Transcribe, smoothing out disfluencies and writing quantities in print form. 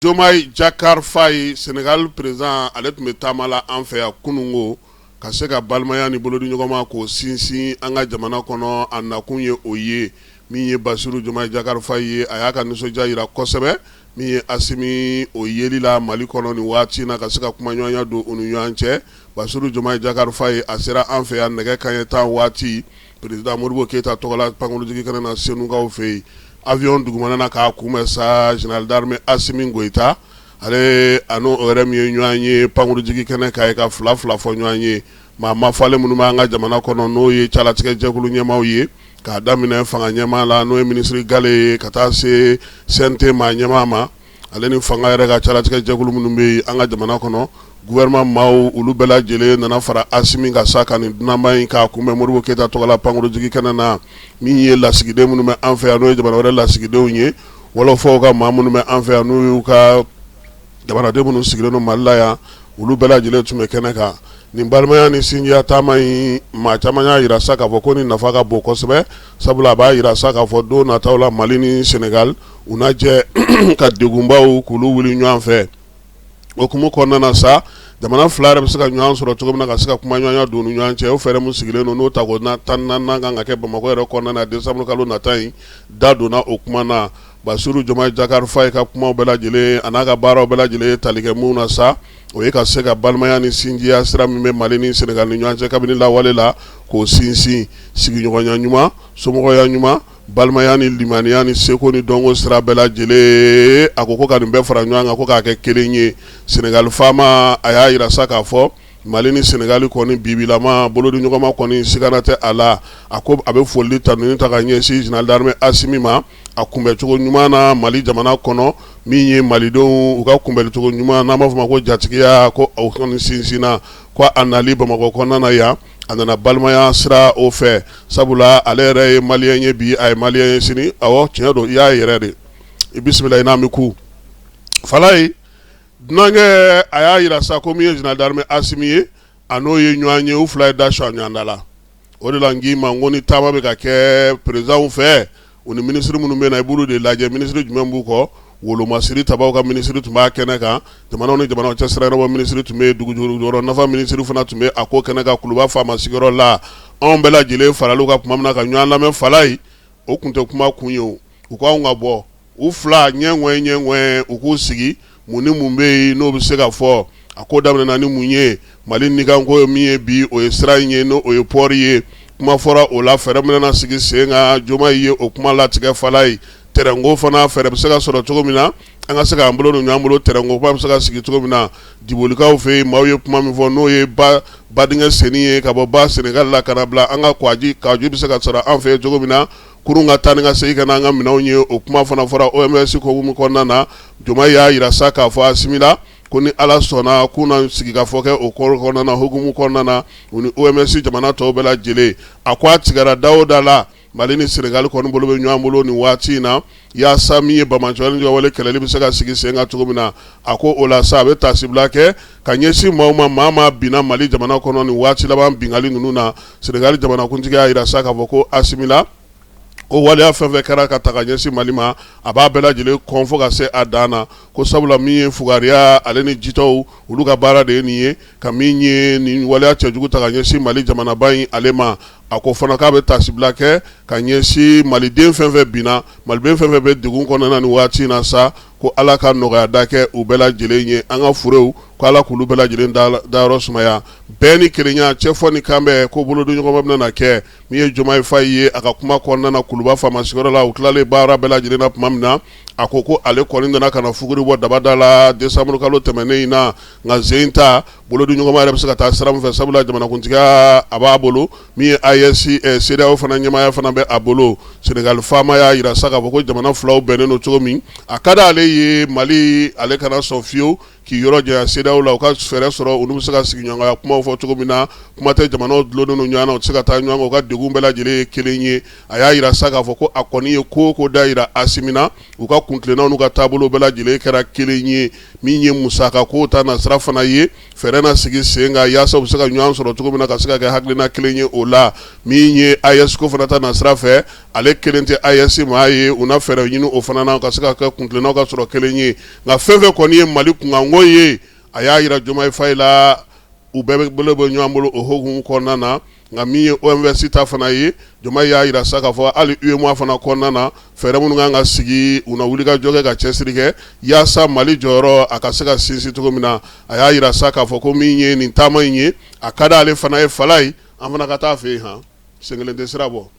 Jomai Jakar Faye Senegal président ale tun bɛ taama la an fɛ yan kunungo ka se ka balimaya ni bolodi ɲɔgɔn ma k'o sinsin an ka jamana kɔnɔ a nakun ye o ye min ye Basiru Jomai Jakar Faye ye a y'a ka nisɔndiya jira kosɛbɛ min ye Asimi o yeli la Mali kɔnɔ nin waati na ka se ka kumaɲɔgɔnya don u ni ɲɔgɔn cɛ. Basiru Jomai Jakar Faye a sera an fɛ yan nɛgɛ kanɲɛ 10 waati président Modibo Keyita tɔgɔla pankurutigi kana na Senukaw fɛ yen avion dugumana na k'a kunbɛn sa général d'armée Assimi Goïta ale ano yɛrɛ min ye ɲɔgɔn ye pankurutigi kɛnɛ k'a ye ka fila fɔ ɲɔgɔn ye maa mafalen minnu b'an ka jamana kɔnɔ n'o ye calatigɛ jɛkulu ɲɛmaaw ye k'a daminɛ fanga ɲɛmaa la n'o ye ministre Gale ye ka taa se CNT maa ɲɛmaa ma ale ni fanga yɛrɛ ka calatigɛ jɛkulu minnu bɛ yen an ka jamana kɔnɔ gouvernement maaw olu bɛɛ lajɛlen nana fara Assimi ka sa ka nin dunanba in k'a kunbɛn Modibo Keyita tɔgɔla pankurutigi kɛnɛ na min ye lasigiden minnu bɛ an fɛ yan n'o ye jamana wɛrɛ lasigidenw ye wɔlɔfɔw ka maa minnu bɛ an fɛ yan n'u y'u ka jamanaden minnu sigilen don Mali la yan olu bɛɛ lajɛlen tun bɛ kɛnɛ kan nin balimaya ni sinjiya taama in maa caman y'a yira sa k'a fɔ ko nin nafa ka bon kosɛbɛ sabula a b'a yira sa k'a fɔ don nataw la Mali ni Senegal u na jɛ ka degunbaw k'olu wuli ɲɔgɔn fɛ okumu kɔnɔna na sa jamana fila yɛrɛ bɛ se ka ɲɔgɔn sɔrɔ cogo min na ka se ka kumaɲɔgɔnya don u ni ɲɔgɔn cɛ o fɛɛrɛ mun sigilen don n'o ta ko 14 kan ka kɛ Bamakɔ yɛrɛ kɔnɔna na décembre kalo nata in da donna o kuma na Basiru Jomai Jakar Faye ka kumaw bɛɛ lajɛlen a n'a ka baaraw bɛɛ lajɛlen tali kɛ mun na sa o ye ka se ka balimaya ni sinjiya sira min bɛ Mali ni Senegal ni ɲɔgɔn cɛ kabini lawale la k'o sinsin sigiɲɔgɔnya ɲuman somɔgɔya ɲuman balimaya ni limaniya ni seko ni dɔnko sira bɛɛ lajɛlen a ko ka nin bɛɛ fara ɲɔgɔn kan ko k'a kɛ kelen ye Senegal faama a y'a yira sa k'a fɔ Mali ni Senegal kɔni bibilama bolodi ɲɔgɔnma kɔni sigana tɛ a la a ko a bɛ foli ta ninnu ta ka ɲɛsin général d'armée Assimi ma a kunbɛcogo ɲuman na Mali jamana kɔnɔ min ye malidenw u ka kunbɛcogo ɲuman n'an b'a fɔ ma ko jatigiya ko o kɔni sinsinna ko a nali Bamakɔ kɔnɔna na yan a nana balimaya sira o fɛ sabula ale yɛrɛ ye maliyɛn ye bi a ye maliyɛn ye sini awɔ tiɲɛ don i y'a yɛrɛ de i bisimila i n'a mi ku fala ye dunankɛ a y'a yira sa ko min ye général d'armée Assimi ye a n'o ye ɲɔgɔn ye u fila ye da sɔn ɲɔgɔn da la o de la n k'i ma n ko ni taama bɛ ka kɛ présidentw fɛ u ni ministre minnu bɛ na i b'olu de lajɛ ministre jumɛn b'u kɔ Wolomasiri Tabaw ka ministre tun b'a kɛnɛ kan jamanaw ni jamanaw cɛ sira yɔrɔ ministre tun bɛ dugujukɔrɔ nafa ministre fana tun bɛ a ko kɛnɛ kan kuluba faama sigiyɔrɔ la anw bɛɛ lajɛlen faraliw ka kuma min na ka ɲɔgɔn lamɛn fala ye o tun tɛ kuma kun ye o u k'anw ka bɔ u fila ɲɛŋɔɲɛ u k'u sigi mun ni mun bɛ yen n'o bɛ se ka fɔ a ko daminɛna ni mun ye Mali nikanko ye min ye bi o ye sira in ye n'o ye pɔri ye kuma fɔra o la fɛɛrɛ min na sigi sen kan Jomai ye o kuma latigɛ fala ye terrainko fana fɛɛrɛ bɛ se ka sɔrɔ cogo min na an ka se k'an bolo don ɲɔgɔn bolo terrainko bɛ se ka sigi cogo min na dibolikaw fɛ yen maaw ye kuma min fɔ n'o ye badingɛ senni ye ka bɔ ba Senegal la ka na bila an ka kɔji bɛ se ka sɔrɔ an fɛ yen cogo min na kurun ka taa ni ka segin ka na an ka minɛnw ye o kuma fana fɔra OMS hukumu kɔnɔna na Jomai y'a yira sa k'a fɔ Assimi la ko ni Ala sɔnna k'u na sigi ka fɔ kɛ o kɔnɔna na hukumu kɔnɔna na u ni OMS jamana tɔw bɛɛ lajɛlen a ko a tigɛra da o da la Mali ni Senegal kɔni bolo bɛ ɲɔgɔn bolo nin waati in na yaasa min ye Bamaɲɔgɔn ni Jawale kɛlɛli bɛ se ka sigi sen kan cogo min na a ko o la sa a bɛ tasibila kɛ ka ɲɛsin maaw ma maa maa binna Mali jamana kɔnɔ nin waati laban bingali ninnu na Senegal jamanakuntigi y'a yira sa k'a fɔ ko Assimi la ko waleya fɛn fɛn kɛra ka ta ka ɲɛsin Mali ma a b'a bɛɛ lajɛlen kɔn fo ka se a dan na ko sabula min ye fugariya ale ni jitɔw olu ka baara de ye nin ye ka min ye nin waleya cɛjugu ta ka ɲɛsin Mali jamanaba in ale ma a ko fana k'a bɛ tasibila kɛ ka ɲɛsin maliden fɛn fɛn binna maliden fɛn fɛn bɛ degun kɔnɔna nin waati in na sa ko Ala ka nɔgɔya da kɛ u bɛɛ lajɛlen ye an ka furew ko Ala k'olu bɛɛ lajɛlen dayɔrɔ sumaya bɛɛ ni kelenya cɛ fɔ ni kan bɛɛ ko bolodi ɲɔgɔnma bɛna na kɛ min ye Jomai Faye ye a ka kuma kɔnɔna na kuluba faama sigiyɔrɔ la u tilalen baara bɛɛ lajɛlen na tuma min na a ko ale kɔni nana ka na fuguri bɔ dabada la décembre kalo tɛmɛnen in na nka sen ta bolodi ɲɔgɔnma yɛrɛ bɛ se ka taa sira min fɛ sabula jamanakuntigiya a b'a bolo min ye CEDEAO fana ɲɛmaaya fana bɛ a bolo Senegal faama y'a yira sa k'a fɔ ko jamana filaw bɛnnen don cogo min a ka d'ale ye Mali ale kana sɔn fiyewu k'i yɔrɔ janya CEDEAO la u ka fɛɛrɛ sɔrɔ olu bɛ se ka sigiɲɔgɔnya kumaw fɔ cogo min na kuma tɛ jamanaw dulonnen don ɲɔgɔn na u tɛ se ka taa ɲɔgɔn kan u ka degun bɛɛ lajɛlen ye kelen ye a y'a yira sa k'a fɔ ko a kɔni ye ko o ko da yira Assimi na u ka kuntilennaw n'u ka taabolo bɛɛ lajɛlen kɛra kelen ye min ye musaka ko ta nasira fana ye fɛɛrɛ fɛɛrɛ na sigi sen kan yaasa u bɛ se ka ɲɔgɔn sɔrɔ cogo min na ka se ka kɛ hakilina kelen ye o la min ye AES ko fana ta nasira fɛ ale kelen tɛ AES maa ye u na fɛɛrɛ ɲini o fana na ka se ka kɛ kuntilennaw ka sɔrɔ kelen ye nka fɛn fɛn kɔni ye Mali kunkanko ye a y'a yira Diomaye Faye la u bɛɛ bolo bɛ ɲɔgɔn bolo o hokumu kɔnɔna na nka min ye OMVS ta fana ye Diomaye y'a yira sa k'a fɔ hali UEMOA fana kɔnɔna na fɛɛrɛ minnu kan ka sigi u na wuli ka jɔ kɛ ka cɛsiri kɛ yaasa Mali jɔyɔrɔ a ka se ka sinsin cogo min na a y'a yira sa k'a fɔ ko min ye nin taama in ye a ka d'ale fana ye fala ye an fana ka taa fɛ yen han sen kelen tɛ sira bɔ.